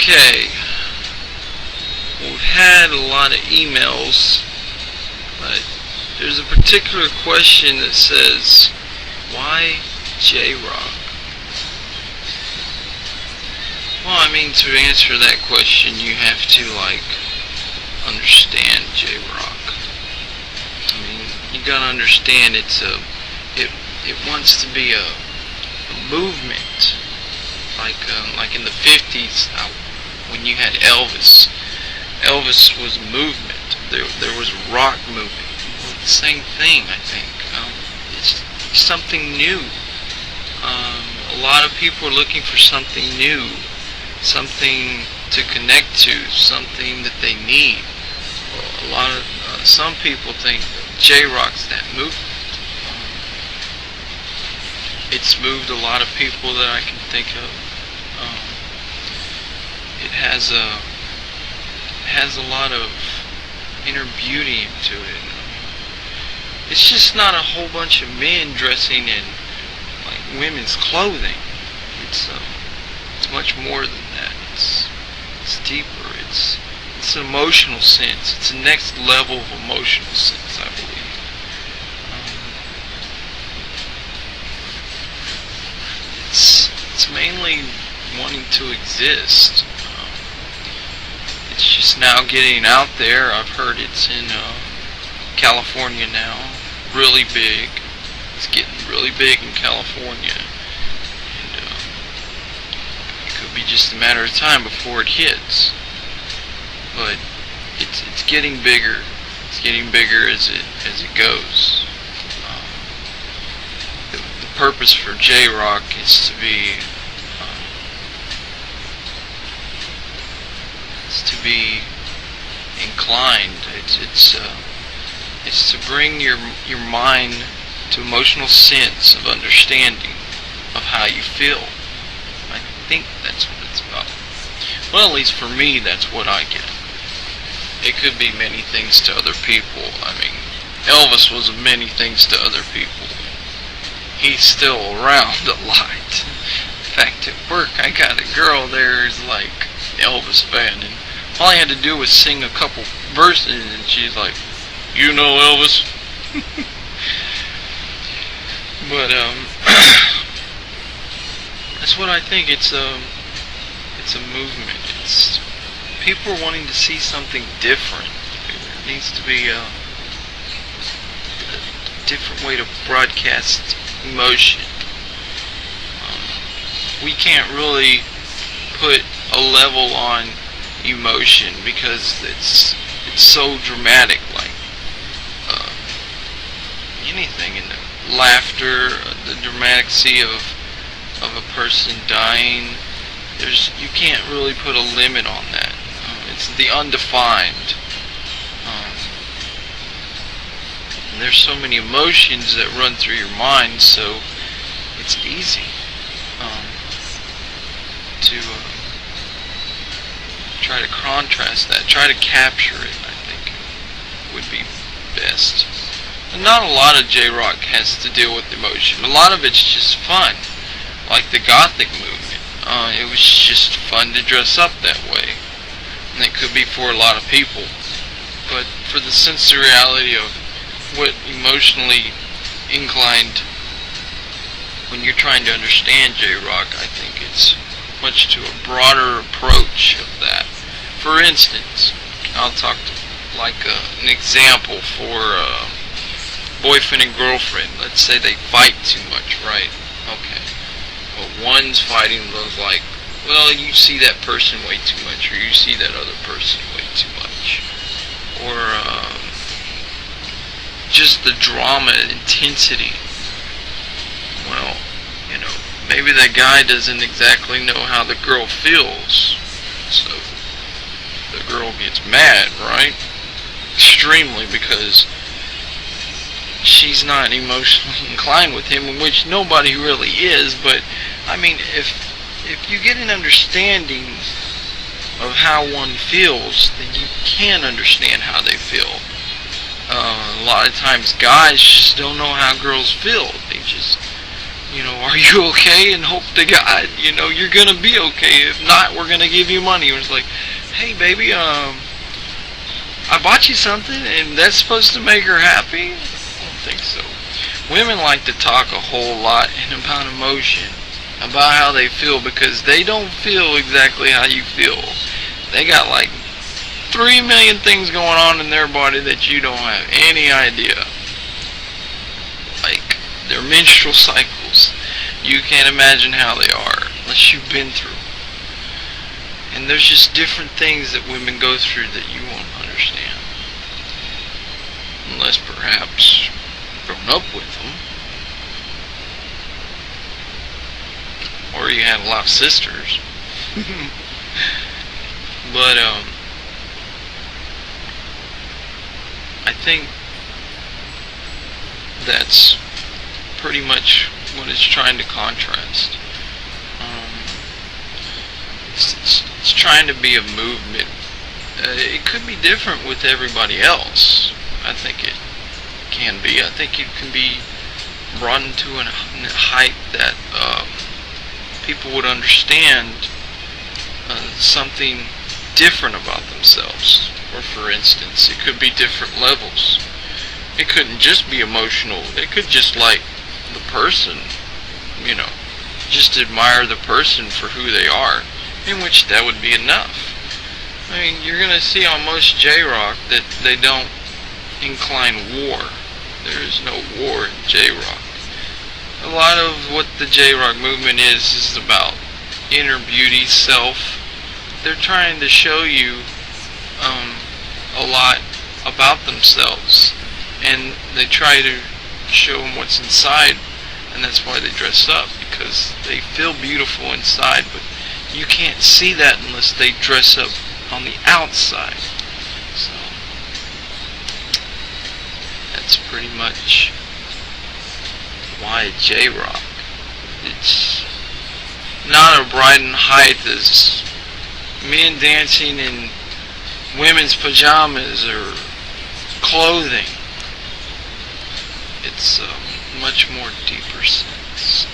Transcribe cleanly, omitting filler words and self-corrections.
Okay, we've had a lot of emails, but there's a particular question that says, why J-Rock? Well, I mean, to answer that question, you have to, understand J-Rock. I mean, you gotta understand it wants to be a movement, like in the 50s, when you had Elvis. Elvis was a movement. There was a rock movement. Well, the same thing, I think. It's something new. A lot of people are looking for something new, something to connect to, something that they need. Some people think J-Rock's that movement. It's moved a lot of people that I can think of. It has a lot of inner beauty into it. It's just not a whole bunch of men dressing in women's clothing. It's much more than that. It's deeper. It's an emotional sense. It's the next level of emotional sense, I believe. It's mainly wanting to exist. It's just now getting out there. I've heard it's in California now, really big. It's getting really big in California, and it could be just a matter of time before it hits. But it's getting bigger. It's getting bigger as it goes. The purpose for J-Rock is to be inclined. It's to bring your mind to emotional sense of understanding of how you feel. I think that's what it's about. Well, at least for me, that's what I get. It could be many things to other people. I mean, Elvis was many things to other people. He's still around a lot. In fact, at work, I got a girl there who's like Elvis fan, and all I had to do was sing a couple verses, and she's like, "You know Elvis?" But that's what I think. It's a movement. It's people are wanting to see something different. There needs to be a different way to broadcast emotion. We can't really put a level on emotion because it's so dramatic, like anything in the laughter, the dramaticy of a person dying. You can't really put a limit on that. It's the undefined. And there's so many emotions that run through your mind, so it's easy to try to contrast that, try to capture it. I think would be best. And not a lot of J-Rock has to deal with emotion. A lot of it's just fun, like the Gothic movement. It was just fun to dress up that way, and it could be for a lot of people. But for the sensoriality of what emotionally inclined, when you're trying to understand J-Rock, I think it's much to a broader approach of that. For instance, I'll talk an example for boyfriend and girlfriend. Let's say they fight too much, right? Okay. Well, one's fighting those well, you see that person way too much, or you see that other person way too much. Or just the drama intensity. Well, maybe that guy doesn't exactly know how the girl feels, so the girl gets mad, right? Extremely, because she's not emotionally inclined with him, which nobody really is. But I mean, if you get an understanding of how one feels, then you can understand how they feel. A lot of times guys just don't know how girls feel. are you okay? And hope to God, you're gonna be okay. If not, we're gonna give you money. And it's like, hey, baby, I bought you something, and that's supposed to make her happy? I don't think so. Women like to talk a whole lot and about emotion, about how they feel, because they don't feel exactly how you feel. They got like 3 million things going on in their body that you don't have any idea. Like their menstrual cycles. You can't imagine how they are unless you've been through. And there's just different things that women go through that you won't understand. Unless perhaps grown up with them. Or you had a lot of sisters. But I think that's pretty much what it's trying to contrast. It's trying to be a movement. It could be different with everybody else. I think it can be. I think it can be brought into a height that people would understand something different about themselves. Or for instance, it could be different levels. It couldn't just be emotional. They could just like the person, just admire the person for who they are, in which that would be enough. I mean, you're going to see on most J-Rock that they don't incline war. There is no war in J-Rock. A lot of what the J-Rock movement is about inner beauty, self. They're trying to show you a lot about themselves, and they try to show them what's inside, and that's why they dress up, because they feel beautiful inside, but you can't see that unless they dress up on the outside. So that's pretty much why J-Rock. It's not a bright and height as men dancing in women's pajamas or clothing. It's a much more deeper sense.